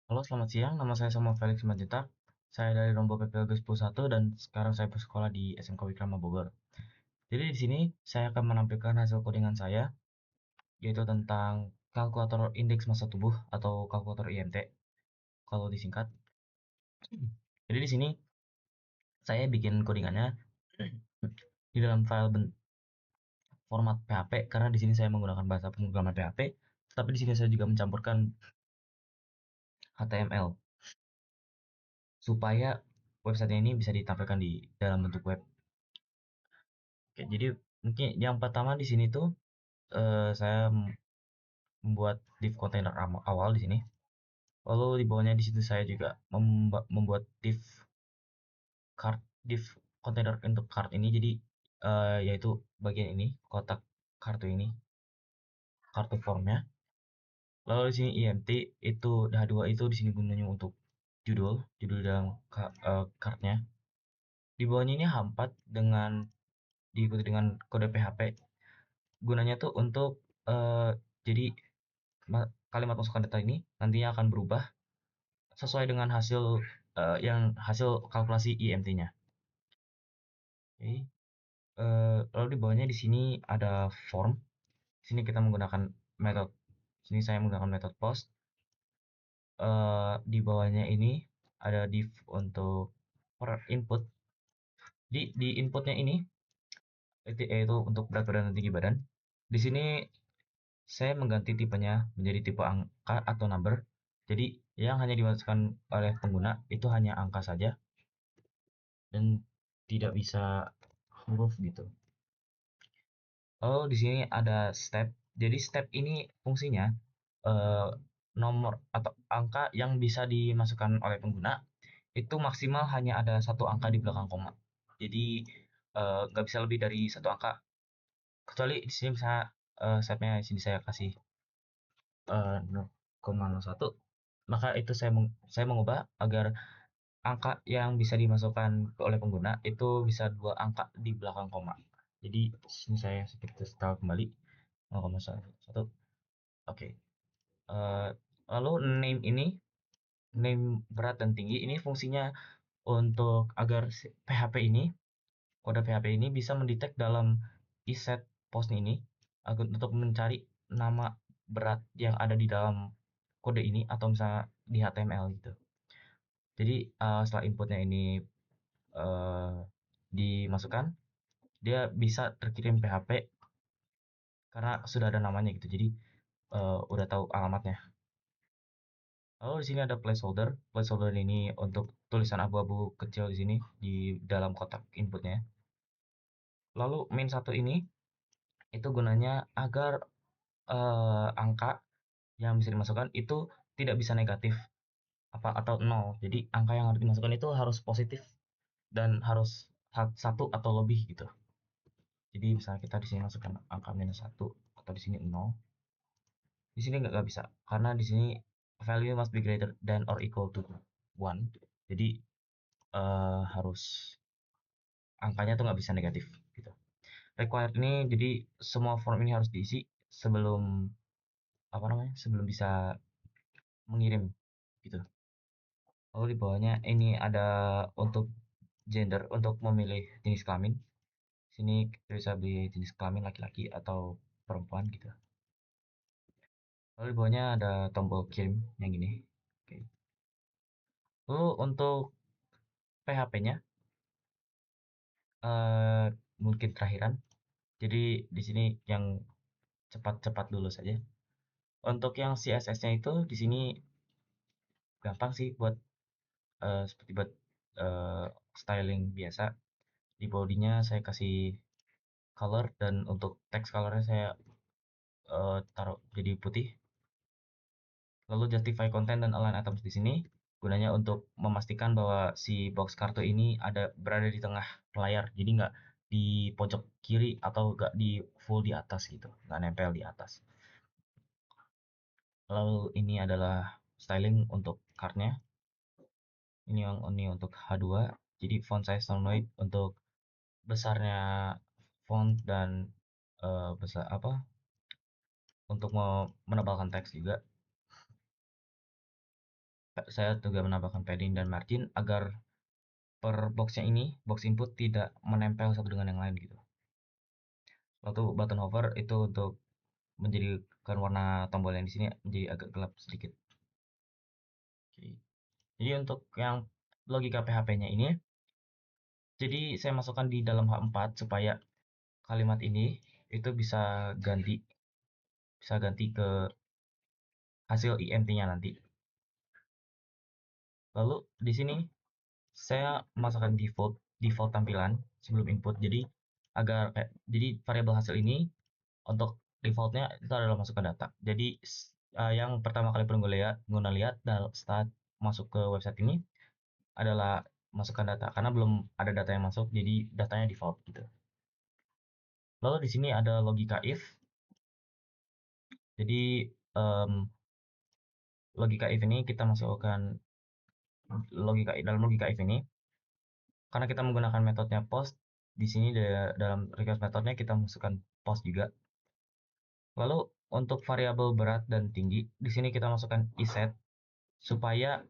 Halo, selamat siang. Nama saya Samuel Felix Simanjuntak. Saya dari Rombok PPLB 101 dan sekarang saya bersekolah di SMK Wikrama Bogor. Jadi di sini saya akan menampilkan hasil codingan saya, yaitu tentang kalkulator indeks massa tubuh atau kalkulator IMT kalau disingkat. Jadi di sini saya bikin codingannya di dalam file format PHP karena di sini saya menggunakan bahasa pemrograman PHP, tapi di sini saya juga mencampurkan HTML supaya website ini bisa ditampilkan di dalam bentuk web. Oke, jadi mungkin yang pertama di sini tuh saya membuat div container awal di sini. Lalu di bawahnya di situ saya juga membuat card div container untuk card ini. Jadi yaitu bagian ini kotak kartu ini, kartu formnya. Lalu di sini IMT itu H2 itu di sini gunanya untuk judul dalam cardnya. Di bawahnya ini H4 dengan diikuti dengan kode PHP. Gunanya tuh untuk jadi kalimat masukan data ini nantinya akan berubah sesuai dengan hasil kalkulasi IMT-nya. Oke. Lalu di bawahnya di sini ada form. Di sini kita menggunakan metode. Sini saya menggunakan metode post. Di bawahnya ini ada div untuk per input. Di inputnya ini yaitu untuk berat badan dan tinggi badan. Di sini saya mengganti tipenya menjadi tipe angka atau number. Jadi yang hanya dimasukkan oleh pengguna itu hanya angka saja dan tidak bisa huruf gitu. Oh, di sini ada step. Jadi step ini fungsinya eh, nomor atau angka yang bisa dimasukkan oleh pengguna itu maksimal hanya ada satu angka di belakang koma. Jadi nggak bisa lebih dari satu angka. Kecuali di sini bisa stepnya di sini saya kasih 0,01. Maka itu saya mengubah agar angka yang bisa dimasukkan oleh pengguna itu bisa dua angka di belakang koma. Jadi sini saya sedikit setel kembali 0,1. Oke. Eh, Lalu name berat dan tinggi ini fungsinya untuk agar PHP ini, kode PHP ini bisa mendetek dalam iset post ini agar untuk mencari nama berat yang ada di dalam kode ini atau misalnya di HTML gitu. Jadi setelah inputnya ini eh, dimasukkan, dia bisa terkirim PHP karena sudah ada namanya gitu. Jadi udah tahu alamatnya. Lalu di sini ada placeholder. Placeholder ini untuk tulisan abu-abu kecil di sini di dalam kotak inputnya. Lalu min satu ini itu gunanya agar angka yang bisa dimasukkan itu tidak bisa negatif apa atau nol. Jadi angka yang harus dimasukkan itu harus positif dan harus satu atau lebih gitu. Jadi misalnya kita di sini masukkan angka minus satu atau di sini nol, di sini nggak bisa karena di sini value must be greater than or equal to one. Jadi harus angkanya tuh nggak bisa negatif gitu. Required ini jadi semua form ini harus diisi sebelum apa namanya sebelum bisa mengirim gitu. Lalu di bawahnya ini ada untuk gender untuk memilih jenis kelamin. Sini kita bisa beli jenis kelamin laki-laki atau perempuan gitu. Lalu di bawahnya ada tombol kirim yang ini. Oke. Lalu untuk PHP-nya mungkin terakhiran. Jadi di sini yang cepat-cepat dulu saja. Untuk yang CSS-nya itu di sini gampang sih buat seperti buat eh, styling biasa. Di bodinya saya kasih color dan untuk text colornya saya taruh jadi putih. Lalu justify content dan align items di sini gunanya untuk memastikan bahwa si box kartu ini berada di tengah layar. Jadi nggak di pojok kiri atau nggak di full di atas gitu, nggak nempel di atas. Lalu ini adalah styling untuk cardnya. Ini untuk H2. Jadi font size Tonoid untuk besarnya font dan besar apa untuk menebalkan teks juga. saya juga menambahkan padding dan margin agar per boxnya ini, box input tidak menempel satu dengan yang lain gitu. Waktu button hover itu untuk menjadikan warna tombol yang di sini menjadi agak gelap sedikit. Oke. Jadi untuk yang logika PHP-nya ini, jadi saya masukkan di dalam H4 supaya kalimat ini itu bisa ganti ke hasil INT-nya nanti. Lalu di sini saya masukkan default tampilan sebelum input. Jadi variabel hasil ini untuk defaultnya itu adalah masukkan data. Jadi yang pertama kali pengguna lihat saat masuk ke website ini adalah masukkan data karena belum ada data yang masuk, jadi datanya default gitu. Lalu di sini ada logika if. Jadi logika if ini kita masukkan dalam logika if ini karena kita menggunakan metodenya post. Di sini dalam request metodenya kita masukkan post juga. Lalu untuk variabel berat dan tinggi di sini kita masukkan iset supaya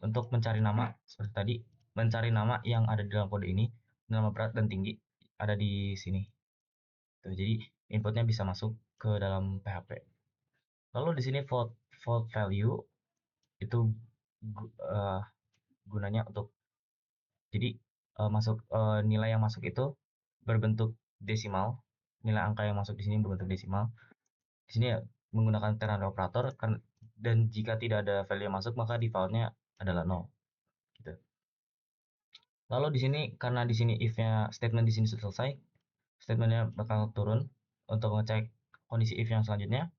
untuk mencari nama seperti tadi, mencari nama yang ada di dalam kode ini, nama berat dan tinggi ada di sini. Tuh, jadi inputnya bisa masuk ke dalam PHP. Lalu di sini vault value itu uh, gunanya untuk jadi nilai yang masuk itu berbentuk desimal. Nilai angka yang masuk di sini berbentuk desimal. Di sini ya, menggunakan ternary operator dan jika tidak ada value yang masuk maka defaultnya adalah 0 gitu. Lalu di sini karena di sini if-nya statement di sini sudah selesai, statementnya bakal turun untuk mengecek kondisi if yang selanjutnya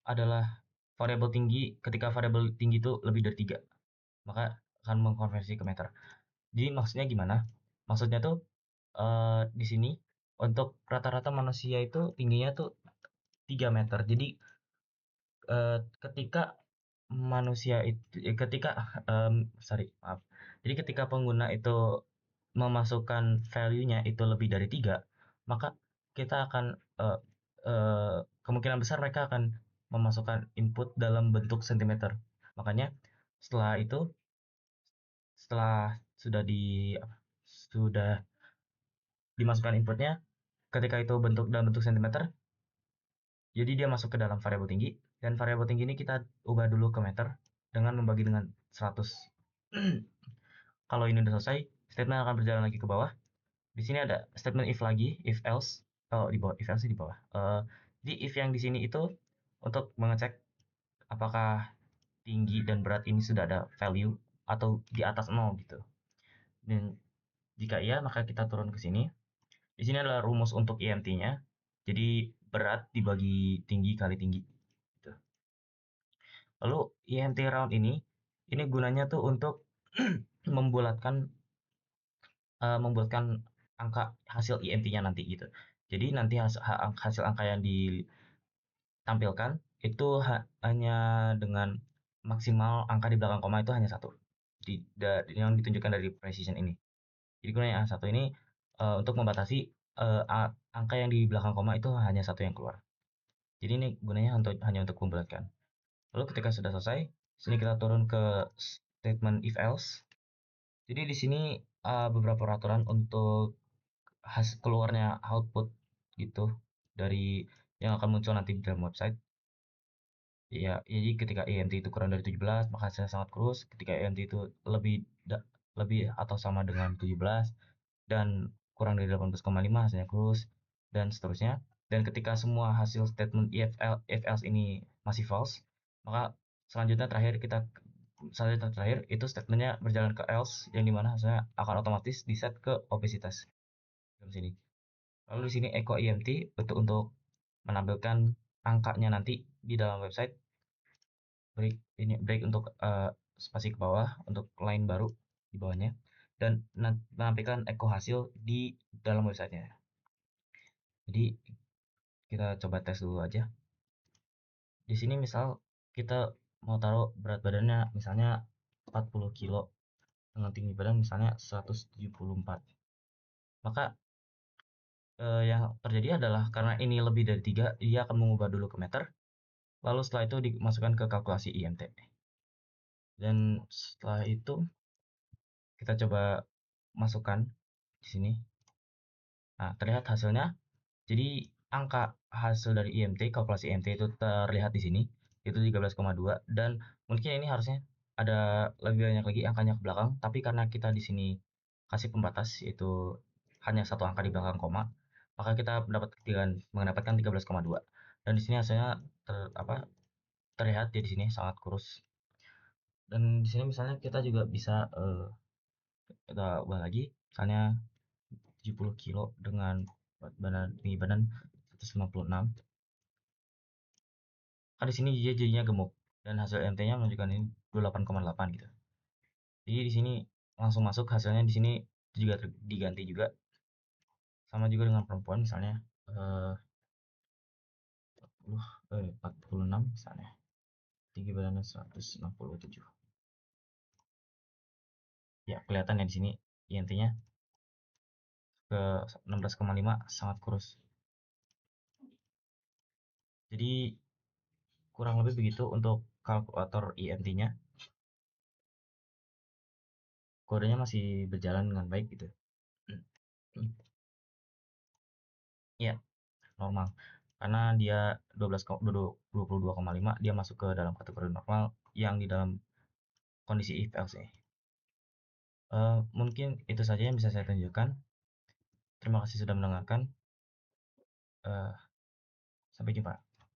adalah variabel tinggi. Ketika variabel tinggi itu lebih dari 3 maka akan mengkonversi ke meter. Jadi maksudnya gimana? Maksudnya tuh di sini untuk rata-rata manusia itu tingginya tuh 3 meter. Jadi ketika manusia itu ketika sorry maaf. Jadi ketika pengguna itu memasukkan value-nya itu lebih dari 3 maka kita akan kemungkinan besar mereka akan memasukkan input dalam bentuk sentimeter. Makanya setelah itu setelah sudah dimasukkan inputnya, ketika itu dalam bentuk sentimeter, jadi dia masuk ke dalam variabel tinggi, dan variabel tinggi ini kita ubah dulu ke meter dengan membagi dengan 100. Kalau ini udah selesai, statement akan berjalan lagi ke bawah. Di sini ada statement if lagi, if else. Oh, di bawah, if else di bawah. Jadi if yang di sini itu untuk mengecek apakah tinggi dan berat ini sudah ada value atau di atas 0 gitu. Dan jika iya, maka kita turun ke sini. Di sini adalah rumus untuk IMT-nya. Jadi berat dibagi tinggi kali tinggi. Gitu. Lalu IMT round ini gunanya tuh untuk membuatkan angka hasil IMT-nya nanti gitu. Jadi nanti hasil angka yang ditampilkan itu hanya dengan maksimal angka di belakang koma itu hanya satu. Yang ditunjukkan dari precision ini. Jadi gunanya satu ini untuk membatasi angka yang di belakang koma itu hanya satu yang keluar. Jadi ini gunanya hanya untuk membulatkan. Lalu ketika sudah selesai, sini kita turun ke statement if else. Jadi di sini beberapa peraturan untuk keluarnya output gitu dari yang akan muncul nanti di dalam website. Ya, jadi ketika EMT itu kurang dari 17, maka hasilnya sangat kurus. Ketika EMT itu lebih atau sama dengan 17 dan kurang dari 18,5 hasilnya kurus dan seterusnya. Dan ketika semua hasil statement if else ini masih false, maka selanjutnya terakhir itu statementnya berjalan ke else yang dimana hasilnya akan otomatis di set ke opacity dalam sini. Lalu di sini echo IMT untuk menampilkan angkanya nanti di dalam website. Break untuk spasi ke bawah untuk line baru di bawahnya dan menampilkan echo hasil di dalam websitenya. Jadi kita coba tes dulu aja. Di sini misal kita mau taruh berat badannya misalnya 40 kilo dengan tinggi badan misalnya 174. Maka yang terjadi adalah karena ini lebih dari 3, dia akan mengubah dulu ke meter. Lalu setelah itu dimasukkan ke kalkulasi IMT. Dan setelah itu kita coba masukkan di sini. Nah, terlihat hasilnya. Jadi angka hasil dari IMT, kalkulasi IMT itu terlihat di sini, itu 13,2, dan mungkin ini harusnya ada lebih banyak lagi angkanya ke belakang, tapi karena kita di sini kasih pembatas yaitu hanya satu angka di belakang koma, maka kita mendapatkan 13,2. Dan di sini hasilnya terlihat ya di sini sangat kurus. Dan di sini misalnya kita juga bisa kita ubah lagi, misalnya 70 kilo dengan tinggi badan 156. Kan di sini dia jadinya gemuk dan hasil MT-nya menunjukkan ini 28,8 gitu. Jadi di sini langsung masuk hasilnya di sini juga diganti juga sama juga dengan perempuan misalnya eh 46 misalnya. Tinggi badannya 167. Ya, kelihatan ya di sini INT-nya ke 16,5 sangat kurus. Jadi kurang lebih begitu untuk kalkulator INT-nya. Kodenya masih berjalan dengan baik gitu. Iya, normal. Karena dia 22,5 dia masuk ke dalam kategori normal yang di dalam kondisi if else. Mungkin itu saja yang bisa saya tunjukkan. Terima kasih sudah mendengarkan. Eh, Sampai jumpa.